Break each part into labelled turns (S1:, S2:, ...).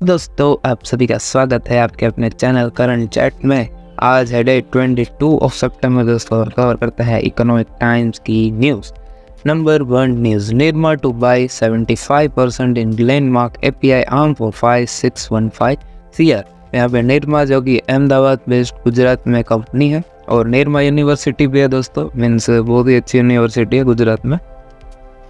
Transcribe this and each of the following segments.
S1: दोस्तों आप सभी का स्वागत है आपके अपने चैनल करंट चैट में। आज है डे 22 ऑफ सितंबर दोस्तों, और कवर करता है इकोनॉमिक टाइम्स की news. Number 1 news, Nirma two by 75% in Glenmark API arm for 5615 CR. यहाँ पे निरमा जो कि अहमदाबाद बेस्ड गुजरात में कंपनी है, और निरमा यूनिवर्सिटी भी है दोस्तों, मीन्स बहुत ही अच्छी यूनिवर्सिटी है गुजरात में।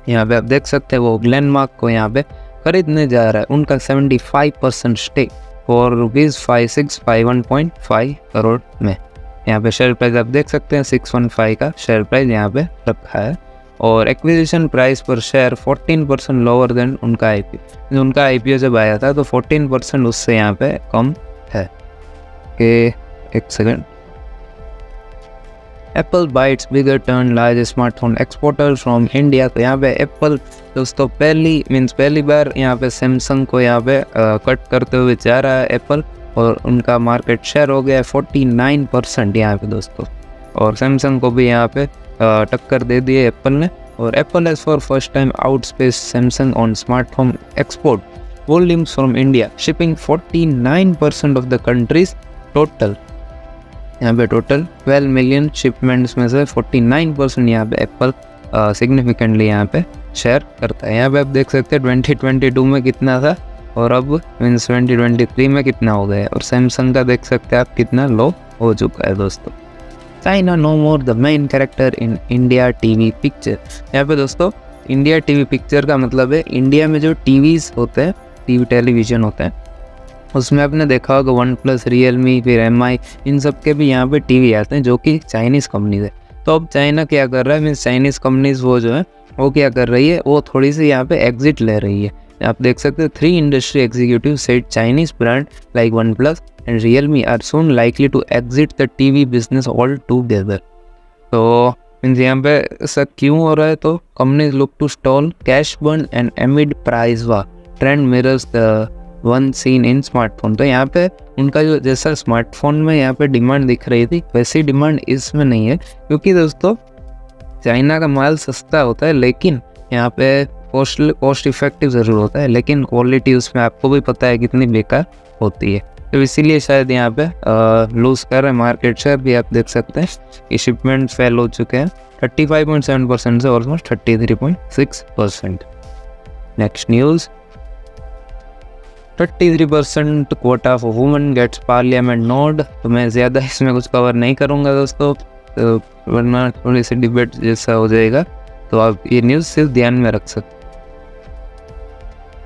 S1: यहाँ पे आप देख सकते हैं वो ग्लेनमार्क को यहाँ पे खरीदने जा रहा है, उनका 75% स्टेक फॉर ₹5651.5 करोड़ में। यहाँ पे शेयर प्राइस आप देख सकते हैं 615 का शेयर प्राइस यहाँ पे रखा है, और एक्विजिशन प्राइस पर शेयर 14% लोअर देन उनका आईपीओ जब आया था तो 14% उससे यहाँ पे कम है। एक second. Apple bytes bigger turn large smartphone exporter from India. तो यहाँ पे एप्पल दोस्तों पहली बार यहाँ पे सैमसंग को यहाँ पे कट करते हुए जा रहा है एप्पल, और उनका मार्केट शेयर हो गया है 49% यहाँ पे दोस्तों, और सैमसंग को भी यहाँ पे टक्कर दे दी है एप्पल ने। और Apple has for first time outspace Samsung on smartphone export volumes from India, shipping 49% of the countries total. यहाँ पे टोटल 12 मिलियन शिपमेंट्स में से 49% यहाँ पे एप्पल सिग्निफिकेंटली यहाँ पे शेयर करता है। यहाँ पे आप देख सकते हैं 2022 में कितना था, और अब मीन्स 2023 में कितना हो गया है, और सैमसंग का देख सकते हैं आप कितना लो हो चुका है दोस्तों। China no more the main character in India TV picture. यहाँ पे दोस्तों इंडिया टीवी पिक्चर का मतलब है इंडिया में जो टीवीज़ होते हैं, टीवी टेलीविज़न होते हैं, उसमें आपने देखा होगा OnePlus, Realme, फिर MI, इन सब के भी यहाँ पे टीवी आते हैं जो कि चाइनीज़ कंपनीज है। तो अब चाइना क्या कर रहा है, मीन्स चाइनीज़ कंपनीज वो जो है वो क्या कर रही है, वो थोड़ी सी यहाँ पे एग्जिट ले रही है। आप देख सकते हैं 3 industry executive said Chinese brand like OnePlus and Realme are soon likely to exit the TV business all together. तो मीन्स यहाँ पे ऐसा क्यों हो रहा है, तो companies look to stall cash burn and amid price war trend mirrors the one seen in smartphone. तो यहाँ पे उनका जो जैसा स्मार्टफोन में यहाँ पे डिमांड दिख रही थी वैसी डिमांड इसमें नहीं है, क्योंकि दोस्तों चाइना का माल सस्ता होता है, लेकिन यहाँ पे कॉस्ट इफेक्टिव ज़रूर होता है, लेकिन क्वालिटी उसमें आपको भी पता है कितनी बेकार होती है। तो इसीलिए शायद यहाँ पे लूज़ कर रहे हैं मार्केट शेयर भी। आप देख सकते हैं कि शिपमेंट फेल हो चुके हैं 35.7% से almost 33.6%। Next news, 33% quota for women gets parliament nod. तो मैं ज़्यादा इसमें कुछ कवर नहीं करूँगा दोस्तों, तो वरना थोड़ी सी डिबेट जैसा हो जाएगा, तो आप ये न्यूज़ सिर्फ ध्यान में रख सकते।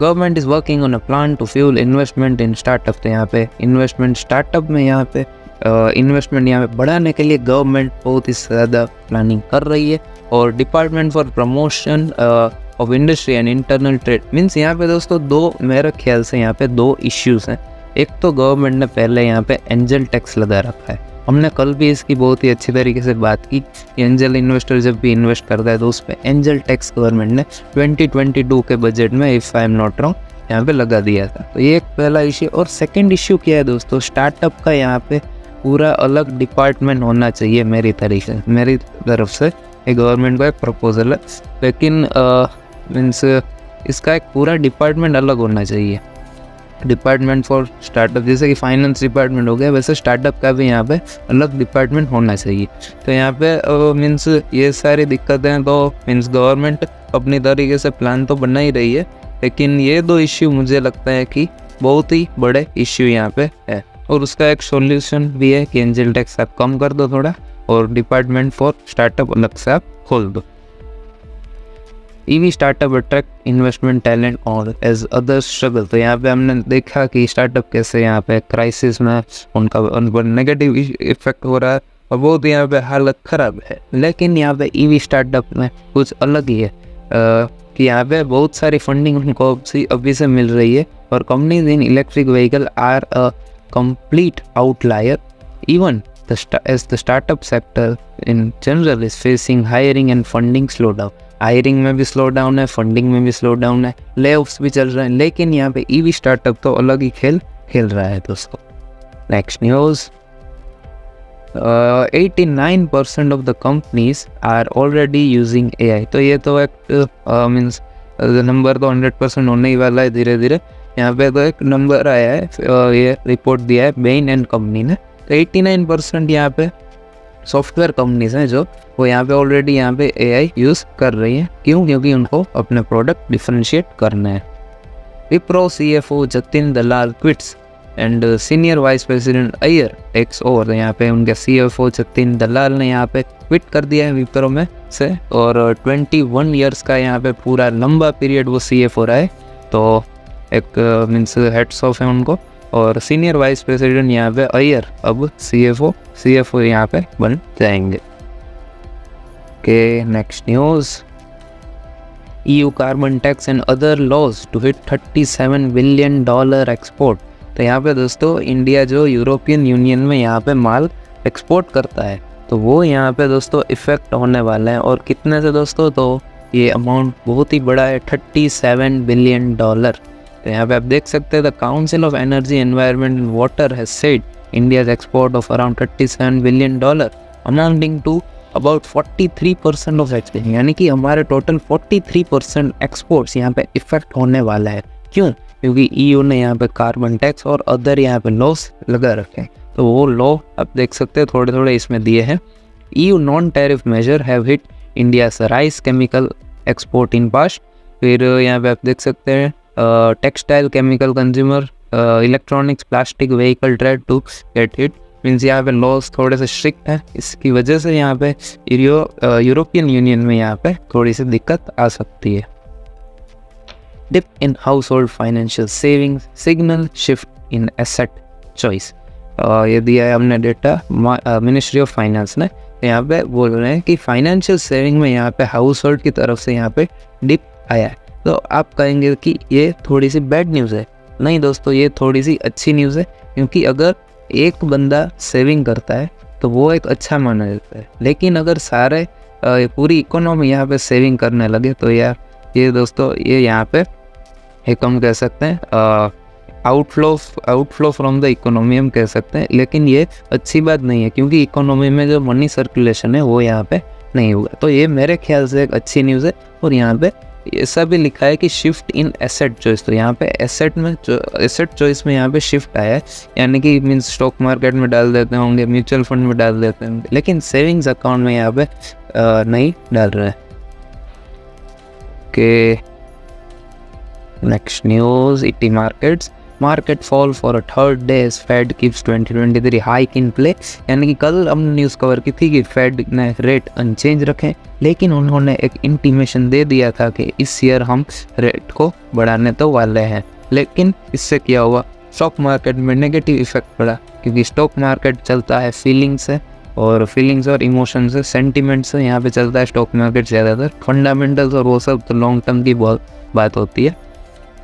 S1: Government is working on a plan to fuel investment in startup. तो यहाँ पे इन्वेस्टमेंट स्टार्टअप में यहाँ पे इन्वेस्टमेंट यहाँ पे बढ़ाने के लिए गवर्नमेंट बहुत ही ज़्यादा प्लानिंग कर रही है, और department for promotion of industry and internal trade. Means यहाँ पे दोस्तों मेरे ख्याल से यहाँ पे 2 इश्यूज़ हैं। एक तो गवर्नमेंट ने पहले यहाँ पे एंजल टैक्स लगा रखा है, हमने कल भी इसकी बहुत ही अच्छी तरीके से बात की। एंजल इन्वेस्टर जब भी इन्वेस्ट करता है तो उस पर एंजल टैक्स गवर्नमेंट ने 2022 के बजट में, if I am not wrong, यहाँ पे लगा दिया था। तो ये एक पहला इश्यू। और सेकेंड इश्यू क्या है दोस्तों, स्टार्टअप का यहाँ पे पूरा अलग डिपार्टमेंट होना चाहिए मेरी तरफ से। ये गवर्नमेंट का एक प्रपोजल है, लेकिन मीन्स इसका एक पूरा डिपार्टमेंट अलग होना चाहिए। डिपार्टमेंट फॉर स्टार्टअप, जैसे कि फाइनेंस डिपार्टमेंट हो गया, वैसे स्टार्टअप का भी यहाँ पे अलग डिपार्टमेंट होना चाहिए। तो यहाँ पे मीन्स ये सारी दिक्कतें, तो मीन्स गवर्नमेंट अपनी तरीके से प्लान तो बना ही रही है, लेकिन ये 2 इश्यू मुझे लगता है कि बहुत ही बड़े इश्यू यहाँ पे है। और उसका एक सॉल्यूशन भी है कि एंजल टैक्स आप कम कर दो थोड़ा, और डिपार्टमेंट फॉर स्टार्टअप अलग से आप खोल दो। EV startup attract investment talent और एज अदर्स स्ट्रगल। तो यहाँ पे हमने देखा कि स्टार्टअप कैसे यहाँ पे क्राइसिस में उन पर नेगेटिव इफेक्ट हो रहा है, और बहुत यहाँ पे हालत ख़राब है। लेकिन यहाँ पे ईवी स्टार्टअप में कुछ अलग ही है कि यहाँ पे बहुत सारी फंडिंग उनको अभी से मिल रही है, और companies in electric vehicle are a complete outlier even as the startup sector in general is facing hiring and funding slowdown। Hiring में भी स्लो डाउन है, फंडिंग में भी स्लो डाउन है, ले ऑफ्स भी चल रहे हैं, लेकिन यहाँ पे ईवी स्टार्टअप तो अलग ही खेल रहा है दोस्तों। Next news, 89% of the companies are already using AI। तो ये तो एक मीन्स नंबर तो 100% होने ही वाला है धीरे धीरे, यहाँ पे तो एक नंबर आया है, ये रिपोर्ट दिया है बेन एंड कंपनी ने, तो 89% यहाँ पे सॉफ्टवेयर कंपनीज हैं जो वो यहाँ पे ऑलरेडी यहाँ पे AI यूज़ कर रही हैं। क्यों? क्योंकि उनको अपने प्रोडक्ट डिफरेंशिएट करना है। Wipro CFO Jatin Dalal quits and senior vice president Iyer takes over. यहाँ पे उनके CFO जतिन दलाल ने यहाँ पे क्विट कर दिया है विप्रो में से, और 21 ईयर्स का यहाँ पे पूरा लंबा पीरियड वो CFO रहा है, तो एक मीन्स हेड्स ऑफ है उनको। और सीनियर वाइस प्रेसिडेंट यहाँ पे अय्यर अब CFO यहाँ पे बन जाएंगे। Next news, EU carbon tax and other laws to hit $37 billion export. तो यहाँ पे दोस्तों इंडिया जो यूरोपियन यूनियन में यहाँ पे माल एक्सपोर्ट करता है, तो वो यहाँ पे दोस्तों इफ़ेक्ट होने वाला है। और कितने से दोस्तों? तो ये अमाउंट बहुत ही बड़ा है, $37 बिलियन। तो यहाँ पे आप देख सकते हैं the council of energy environment and water has said India's export of around $37 billion amounting to about 43% of export, यानी कि हमारे टोटल 43% एक्सपोर्ट्स यहाँ पे इफेक्ट होने वाला है। क्यों? क्योंकि EU ने यहाँ पे कार्बन टैक्स और अदर यहाँ पे लॉस लगा रखे हैं, तो वो लॉ आप देख सकते हैं थोड़े थोड़े इसमें दिए हैं। EU non tariff measure have hit India's rice chemical export in past. फिर यहाँ पे आप देख सकते हैं textile, chemical, consumer electronics, plastic, vehicle trade to get hit. Means यहाँ पे लॉस थोड़े से स्ट्रिक्ट है, इसकी वजह से यहाँ पे यूरोपियन यूनियन में यहाँ पे थोड़ी सी दिक्कत आ सकती है। Dip in household financial savings signal shift in asset choice. ये दिया है हमने डेटा मिनिस्ट्री ऑफ फाइनेंस ने। यहाँ पे बोल रहे हैं कि फाइनेंशियल सेविंग में यहाँ पे हाउस होल्ड की तरफ से यहाँ पे डिप आया है। तो आप कहेंगे कि ये थोड़ी सी बैड न्यूज़ है। नहीं दोस्तों, ये थोड़ी सी अच्छी न्यूज़ है, क्योंकि अगर एक बंदा सेविंग करता है तो वो एक अच्छा माना जाता है, लेकिन अगर सारे पूरी इकोनॉमी यहाँ पे सेविंग करने लगे तो यार ये दोस्तों ये यहाँ पे एक हम कह सकते हैं आउटफ्लो फ्रॉम द इकोनॉमी हम कह सकते हैं, लेकिन ये अच्छी बात नहीं है, क्योंकि इकोनॉमी में जो मनी सर्कुलेशन है वो यहाँ पे नहीं होगा। तो ये मेरे ख्याल से एक अच्छी न्यूज़ है। और यहाँ पे ऐसा भी लिखा है कि शिफ्ट इन एसेट चॉइस, तो यहाँ पे एसेट चॉइस में यहाँ पे शिफ्ट आया है, यानी कि मीन्स स्टॉक मार्केट में डाल देते होंगे, म्यूचुअल फंड में डाल देते होंगे, लेकिन सेविंग्स अकाउंट में यहाँ पे नहीं डाल रहे हैं। Next news, ET market fall for a third day as Fed keeps 2023 hike in play. यानी कि कल हमने न्यूज़ कवर की थी कि फेड ने रेट अनचेंज रखे, लेकिन उन्होंने एक इंटीमेशन दे दिया था कि इस ईयर हम रेट को बढ़ाने तो वाले हैं। लेकिन इससे क्या हुआ? स्टॉक मार्केट में नेगेटिव इफेक्ट पड़ा, क्योंकि स्टॉक मार्केट चलता है फीलिंग्स से और इमोशन से, सेंटिमेंट से यहाँ पे चलता है स्टॉक मार्केट ज़्यादातर। फंडामेंटल्स और वो सब तो लॉन्ग टर्म की बहुत बात होती है।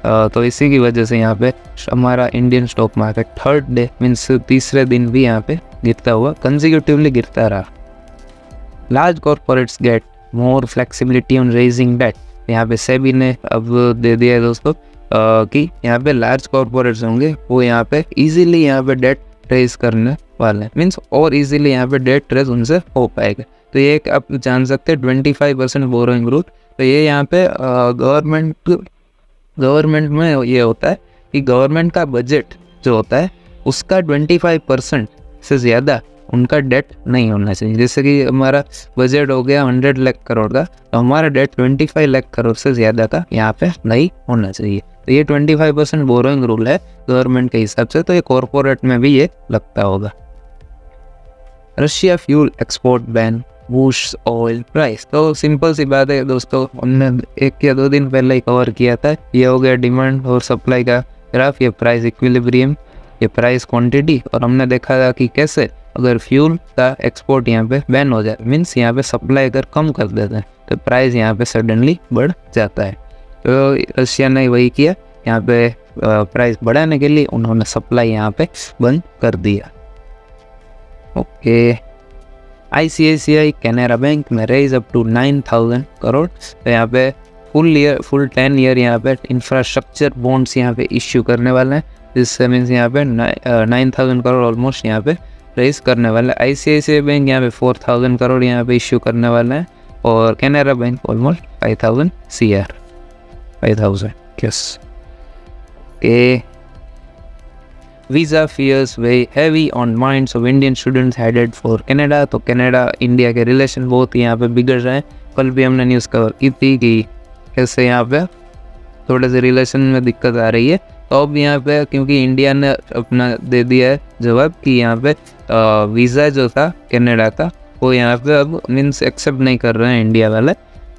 S1: तो इसी की वजह से यहाँ पे हमारा Indian stock market third day means तीसरे दिन भी यहाँ पे गिरता हुआ कंसेक्यूटिवली गिरता रहा। Large corporates get more flexibility on raising debt. यहाँ पे सेबी ने अब दे दिया है दोस्तों कि यहाँ पे लार्ज कॉर्पोरेट्स होंगे वो यहाँ पे इजीली यहाँ पे डेट रेज करने वाले हैं, मीन्स और इजीली यहाँ पे डेट रेज उनसे हो पाएगा। तो ये एक आप जान सकते हैं 25% बोरोइंग रूट। तो ये यहाँ पे गवर्नमेंट में ये होता है कि गवर्नमेंट का बजट जो होता है उसका 25% से ज़्यादा उनका डेट नहीं होना चाहिए। जैसे कि हमारा बजट हो गया 100 लाख करोड़ का, तो हमारा डेट 25 लाख करोड़ से ज़्यादा का यहाँ पे नहीं होना चाहिए। तो ये 25% बोरोइंग रूल है गवर्नमेंट के हिसाब से, तो ये कॉरपोरेट में भी ये लगता होगा। Russia fuel export ban boost oil price. तो सिंपल सी बात है दोस्तों, हमने 1 या 2 दिन पहले ही कवर किया था। ये हो गया डिमांड और सप्लाई का ग्राफ, ये प्राइस इक्विलिब्रियम, ये प्राइस क्वांटिटी। और हमने देखा था कि कैसे अगर फ्यूल का एक्सपोर्ट यहाँ पे बैन हो जाए, मीन्स यहाँ पे सप्लाई अगर कम कर देते हैं तो प्राइस यहाँ पे सडनली बढ़ जाता है। तो रशिया ने वही किया, यहाँ पे प्राइस बढ़ाने के लिए उन्होंने सप्लाई यहाँ पे बंद कर दिया। ओके, ICICI कैनरा बैंक में रेज अप टू 9,000 करोड़। तो यहाँ पे फुल 10 ईयर यहाँ पे इंफ्रास्ट्रक्चर बॉन्ड्स यहाँ पे इश्यू करने वाले हैं, जिससे मीन्स यहाँ पे 9,000 करोड़ ऑलमोस्ट यहाँ पे रेज करने वाला है। ICICI बैंक यहाँ पे 4,000 करोड़ यहाँ पे इश्यू करने वाला है, और Canara bank almost 5,000 CR 5,000 yes. कि visa fears weigh heavy on minds of Indian students headed for Canada। तो कनाडा इंडिया के रिलेशन बहुत ही यहाँ पे बिगड़ रहे हैं। कल भी हमने न्यूज़ कवर की थी कि कैसे यहाँ पे थोड़े से रिलेशन में दिक्कत आ रही है। तो अब यहाँ पे क्योंकि इंडिया ने अपना दे दिया है जवाब कि यहाँ पे वीज़ा जो था कनाडा का वो यहाँ पे अब मीन्स एक्सेप्ट नहीं कर रहे हैं इंडिया वाले,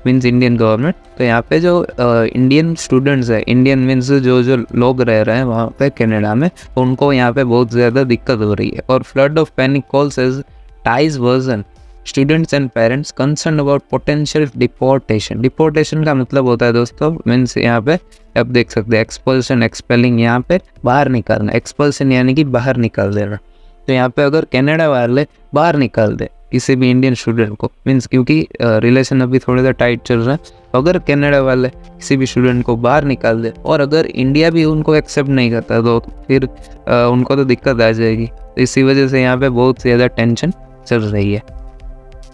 S1: मीन्स इंडियन गवर्नमेंट। तो यहाँ पे जो इंडियन स्टूडेंट्स है, इंडियन मीन्स जो लोग रह रहे हैं वहाँ पे कनाडा में, तो उनको यहाँ पे बहुत ज़्यादा दिक्कत हो रही है। और flood of panic calls as ties worsen students and parents concern about potential deportation. Deportation का मतलब होता है दोस्तों मीन्स यहाँ पे आप देख सकते हैं एक्सपल्शन, एक्सपेलिंग, यहाँ पे बाहर निकालना, एक्सपल्शन यानी कि बाहर निकाल देना। तो यहाँ पे अगर कनाडा वाले बाहर निकाल दे किसी भी इंडियन स्टूडेंट को, मीन्स क्योंकि रिलेशन अभी थोड़ा सा टाइट चल रहा है, तो अगर कनाडा वाले किसी भी स्टूडेंट को बाहर निकाल दे और अगर इंडिया भी उनको एक्सेप्ट नहीं करता तो फिर उनको तो दिक्कत आ जाएगी। तो इसी वजह से यहाँ पे बहुत ज़्यादा टेंशन चल रही है।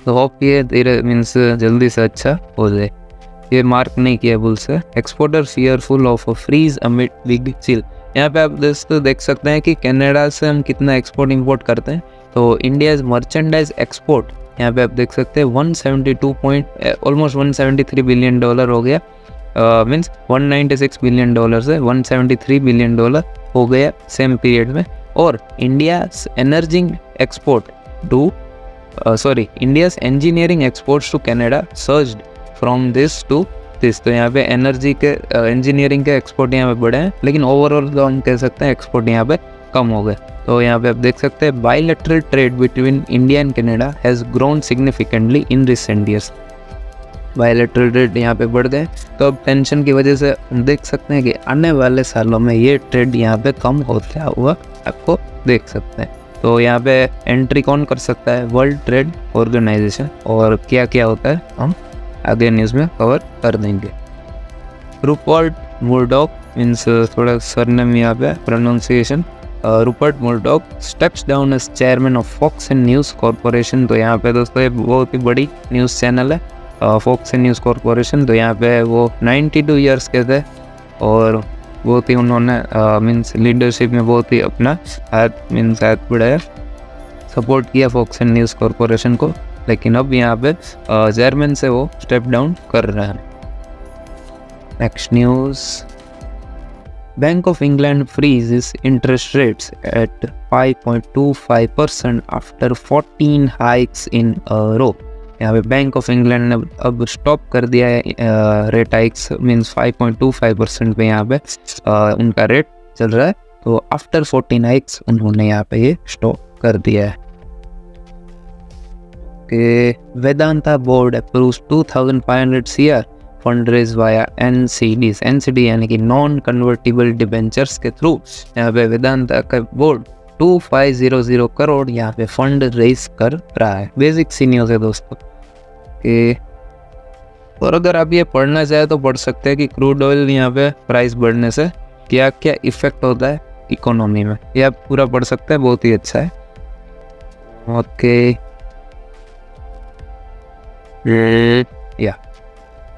S1: तो होप ये धीरे मीन्स जल्दी से अच्छा हो जाए। ये मार्क नहीं किया बुल से। Exporter fearful of a freeze amid big chill. यहाँ पे आप दोस्तों देख सकते हैं कि कनाडा से हम कितना एक्सपोर्ट इंपोर्ट करते हैं। तो इंडियाज मर्चेंडाइज एक्सपोर्ट यहाँ पे आप देख सकते हैं ऑलमोस्ट 173 बिलियन डॉलर हो गया, मीन्स 196 बिलियन डॉलर से 173 बिलियन डॉलर हो गया सेम पीरियड में। और India's engineering export to India's engineering exports to Canada surged from this to this। तो यहाँ पे एनर्जी के इंजीनियरिंग के एक्सपोर्ट यहाँ पे बढ़े हैं, लेकिन ओवरऑल तो हम कह सकते हैं एक्सपोर्ट यहाँ पे कम हो गए। तो यहाँ पे आप देख सकते हैं bilateral trade between India and Canada has grown significantly in recent years. Bilateral trade यहाँ पे बढ़ गए, तो अब टेंशन की वजह से हम देख सकते हैं कि आने वाले सालों में ये ट्रेड यहाँ पे कम होता हुआ आपको देख सकते हैं। तो यहाँ पे एंट्री कौन कर सकता है? World trade organization. और क्या क्या होता है हम आगे न्यूज़ में कवर कर देंगे। रूपर्ट मुर्डॉक मीन्स थोड़ा सरनेम यहाँ पे pronunciation, Rupert Murdoch steps down as chairman of Fox and News Corporation. तो यहाँ पे दोस्तों ये बहुत ही बड़ी न्यूज़ चैनल है फॉक्स एंड न्यूज़ कॉरपोरेशन। तो यहाँ पे वो 92 ईयर्स के थे और बहुत ही उन्होंने मीन्स लीडरशिप में बहुत ही अपना हाथ बढ़ाया, सपोर्ट किया फॉक्स एंड न्यूज़ कॉरपोरेशन को। लेकिन अब यहाँ पे चेयरमैन से वो स्टेप डाउन कर रहे हैं। Next news, bank of England freezes interest rates at 5.25% after 14 hikes in a row. यहाँ पे बैंक ऑफ इंग्लैंड ने अब स्टॉप कर दिया है रेट हाइक्स, मीन्स 5.25% पे यहाँ पे उनका रेट चल रहा है। तो आफ्टर 14 हाइक्स उन्होंने यहाँ पे ये स्टॉप कर दिया है। कि Vedanta board approves 2500 CR fund raise via NCDs। NCD यानी कि नॉन कन्वर्टिबल डिबेंचर्स के थ्रू यहाँ पे वेदांता का बोर्ड 2500 करोड़ यहाँ पे फंड रेज कर रहा है। बेसिक सी न्यूज़ है दोस्तों कि, और अगर आप ये पढ़ना चाहे तो पढ़ सकते हैं कि क्रूड ऑयल यहाँ पे प्राइस बढ़ने से क्या क्या इफेक्ट होता है इकोनॉमी में, ये आप पूरा पढ़ सकते हैं, बहुत ही अच्छा है। ओके या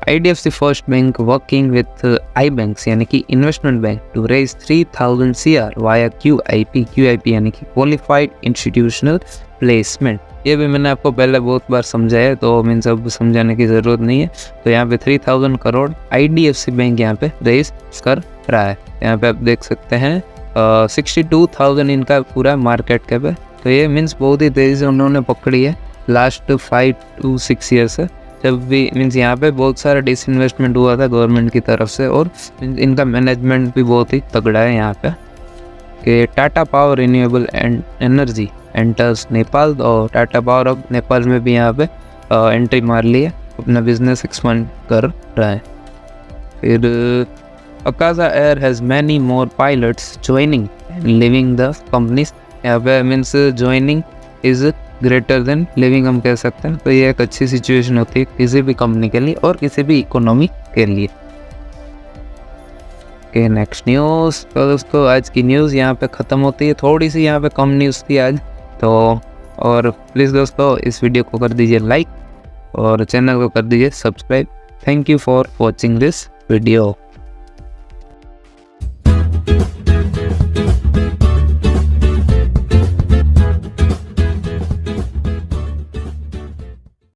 S1: IDFC first bank working with iBanks यानी कि investment bank to raise 3000 CR via QIP यानी कि क्वालिफाइड इंस्टीट्यूशनल प्लेसमेंट। ये भी मैंने आपको पहले बहुत बार समझाया, तो मीन्स अब समझाने की ज़रूरत नहीं है। तो यहाँ पे 3000 करोड़ IDFC बैंक यहाँ पे रेज कर रहा है। यहाँ पे आप देख सकते हैं 62,000 इनका पूरा मार्केट कैप है। तो ये मीन्स बहुत ही तेज़ी से उन्होंने पकड़ी है लास्ट 5 to 6 ईयर से, जब भी मीन्स यहाँ पे बहुत सारा डिसइन्वेस्टमेंट हुआ था गवर्नमेंट की तरफ से, और इनका मैनेजमेंट भी बहुत ही तगड़ा है यहाँ पे। कि Tata power renewable energy enters Nepal, और टाटा पावर अब नेपाल में भी यहाँ पे एंट्री मार ली है, अपना बिजनेस एक्सपांड कर रहा है। फिर Akasa air has many more pilots joining and leaving the companies. यहाँ पे means joining is greater than leaving हम कह सकते हैं। तो ये एक अच्छी सिचुएशन होती है किसी भी कंपनी के लिए और किसी भी इकोनॉमी के लिए। Okay next news. तो दोस्तों आज की न्यूज़ यहाँ पे ख़त्म होती है, थोड़ी सी यहाँ पे कम न्यूज़ थी आज तो। और प्लीज़ दोस्तों इस वीडियो को कर दीजिए लाइक और चैनल को कर दीजिए subscribe. Thank you for watching this video.